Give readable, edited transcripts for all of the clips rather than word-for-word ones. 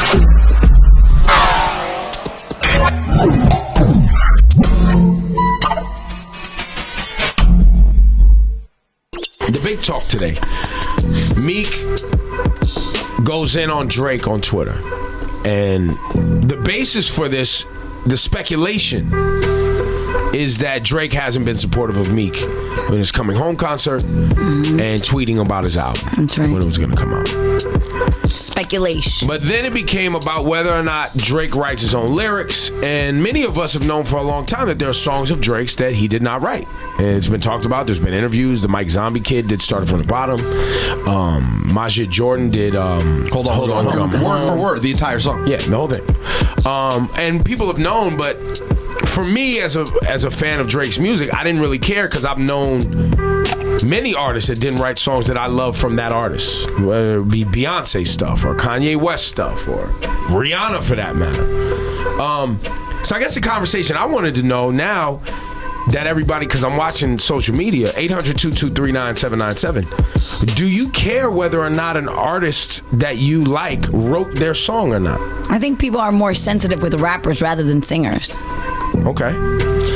The big talk today. Meek goes in on Drake on Twitter. And the basis for this, the speculation, is that Drake hasn't been supportive of Meek in his Coming Home concert and tweeting about his album. That's right. When it was going to come out. Speculation. But then it became about whether or not Drake writes his own lyrics. And many of us have known for a long time that there are songs of Drake's that he did not write. And it's been talked about. There's been interviews. The Mike Zombie kid did Started From the Bottom. Majid Jordan did Hold On. Word for word, the entire song. Yeah, the whole thing. And people have known, but for me as a fan of Drake's music, I didn't really care because I've known many artists that didn't write songs that I love from that artist, whether it be Beyonce stuff or Kanye West stuff or Rihanna for that matter. So I guess the conversation I wanted to know now that everybody, because I'm watching social media, 800-223-9797, do you care whether or not an artist that you like wrote their song or not? I think people are more sensitive with rappers rather than singers. Okay.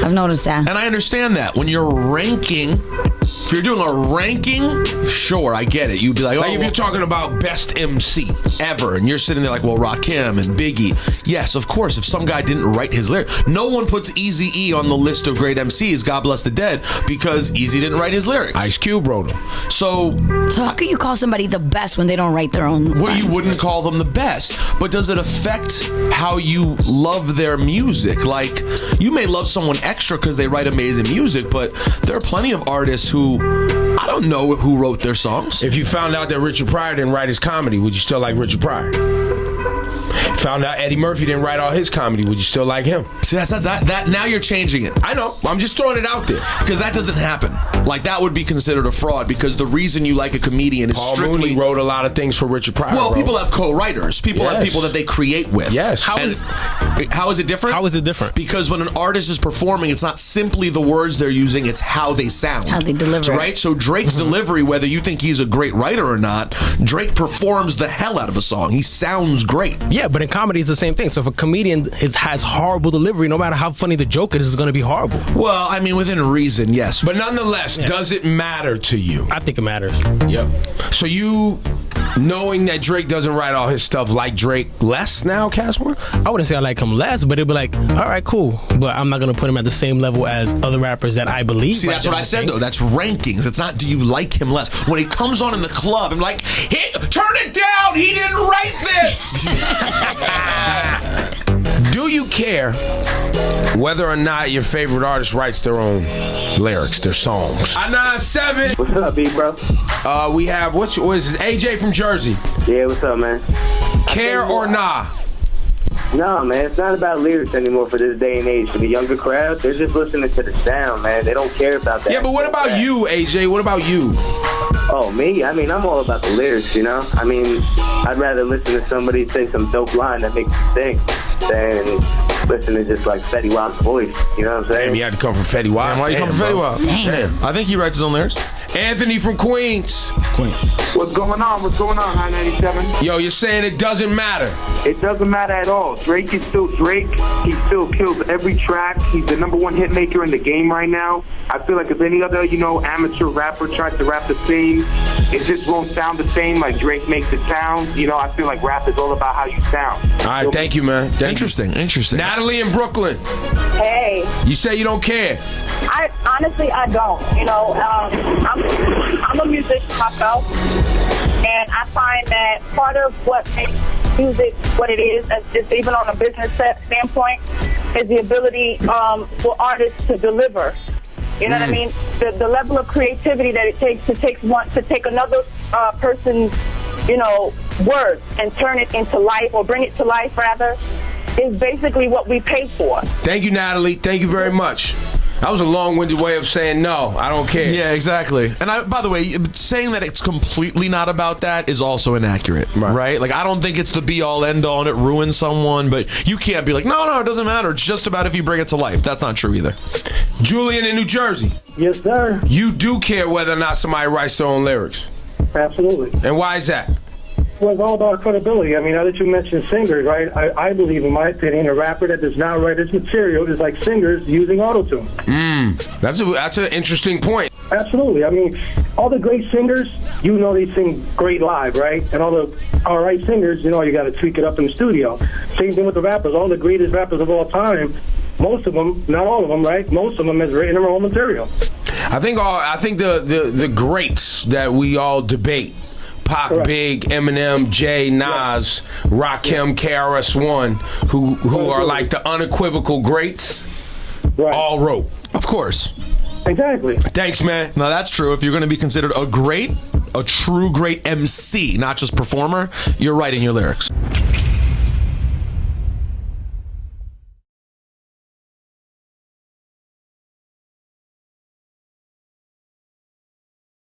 I've noticed that. And I understand that. When you're ranking, if you're doing a ranking, sure, I get it. You'd be like, if you're talking about best MC ever, and you're sitting there like, well, Rakim and Biggie. Yes, of course, if some guy didn't write his lyrics. No one puts Eazy-E on the list of great MCs, God bless the dead, because Eazy didn't write his lyrics. Ice Cube wrote them. So how can you call somebody the best when they don't write their own Well, you wouldn't call them the best. But does it affect how you love their music? Like, you may love someone extra because they write amazing music, but there are plenty of artists who, I don't know who wrote their songs. If you found out that Richard Pryor didn't write his comedy, would you still like Richard Pryor? Found out Eddie Murphy didn't write all his comedy, would you still like him? See, that now you're changing it. I know. I'm just throwing it out there. Because that doesn't happen. Like, that would be considered a fraud, because the reason you like a comedian is Paul strictly... Mooney wrote a lot of things for Richard Pryor. Well, people have co-writers. People have people that they create with. Yes. How is it different? How is it different? Because when an artist is performing, it's not simply the words they're using, it's how they sound. How they deliver. Right? So Drake's delivery, whether you think he's a great writer or not, Drake performs the hell out of a song. He sounds great. Yeah, but in comedy, it's the same thing. So if a comedian has horrible delivery, no matter how funny the joke is, it's going to be horrible. Well, I mean, within reason, yes. But nonetheless, does it matter to you? I think it matters. Yep. So you, knowing that Drake doesn't write all his stuff, like Drake less now, Casper? I wouldn't say I like him less, but it'd be like, all right, cool. But I'm not going to put him at the same level as other rappers that I believe. See, that's what I said, though. That's rankings. It's not, do you like him less? When he comes on in the club, I'm like, turn it down! He didn't write this! Do you care whether or not your favorite artist writes their own lyrics, their songs? 9-7. What's up, B, bro? We have, what is this? AJ from Jersey. Yeah, what's up, man? Care or nah? No, man, it's not about lyrics anymore for this day and age. For the younger crowd, they're just listening to the sound, man. They don't care about that. Yeah, but what about you, AJ? What about you? Oh, me? I mean, I'm all about the lyrics, you know? I mean, I'd rather listen to somebody say some dope line that makes you think than listen to just like Fetty Wap's voice. You know what I'm saying? Damn, you had to come from Fetty Wap. Damn, why you come from Fetty Wap? Damn. I think he writes his own lyrics. Anthony from Queens. What's going on? What's going on, 997? Yo, you're saying it doesn't matter. It doesn't matter at all. Drake is still Drake. He still kills every track. He's the #1 hit maker in the game right now. I feel like if any other, amateur rapper tries to rap the same, it just won't sound the same like Drake makes it sound. I feel like rap is all about how you sound. All right, thank you, man. Interesting. Natalie in Brooklyn. Hey. You say you don't care. I honestly don't. I'm a musician myself, and I find that part of what makes music what it is, just even on a business standpoint, is the ability for artists to deliver. You know what I mean? The level of creativity that it takes to take another person's words and turn it into life, or bring it to life rather, is basically what we pay for. Thank you, Natalie. Thank you very much. That was a long-winded way of saying no, I don't care. Yeah, exactly. And by the way, saying that it's completely not about that is also inaccurate, right? Like, I don't think it's the be-all, end-all, and it ruins someone, but you can't be like, no, it doesn't matter. It's just about if you bring it to life. That's not true either. Julian in New Jersey. Yes, sir. You do care whether or not somebody writes their own lyrics. Absolutely. And why is that? well, it's all about credibility. I mean, now that you mentioned singers, right? I believe, in my opinion, a rapper that does not write his material is like singers using autotune. That's an interesting point. Absolutely. I mean, all the great singers, you know, they sing great live, right? And all the all right singers, you know, you got to tweak it up in the studio. Same thing with the rappers. All the greatest rappers of all time, most of them, not all of them, right? Most of them has written their own material. I think the greats that we all debate, Pac, Correct. Big, Eminem, Jay, Nas, Rakim, KRS-One, who are like the unequivocal greats, Right. all wrote. Of course. Exactly. Thanks, man. Now that's true. If you're going to be considered a true great MC, not just performer, you're writing your lyrics.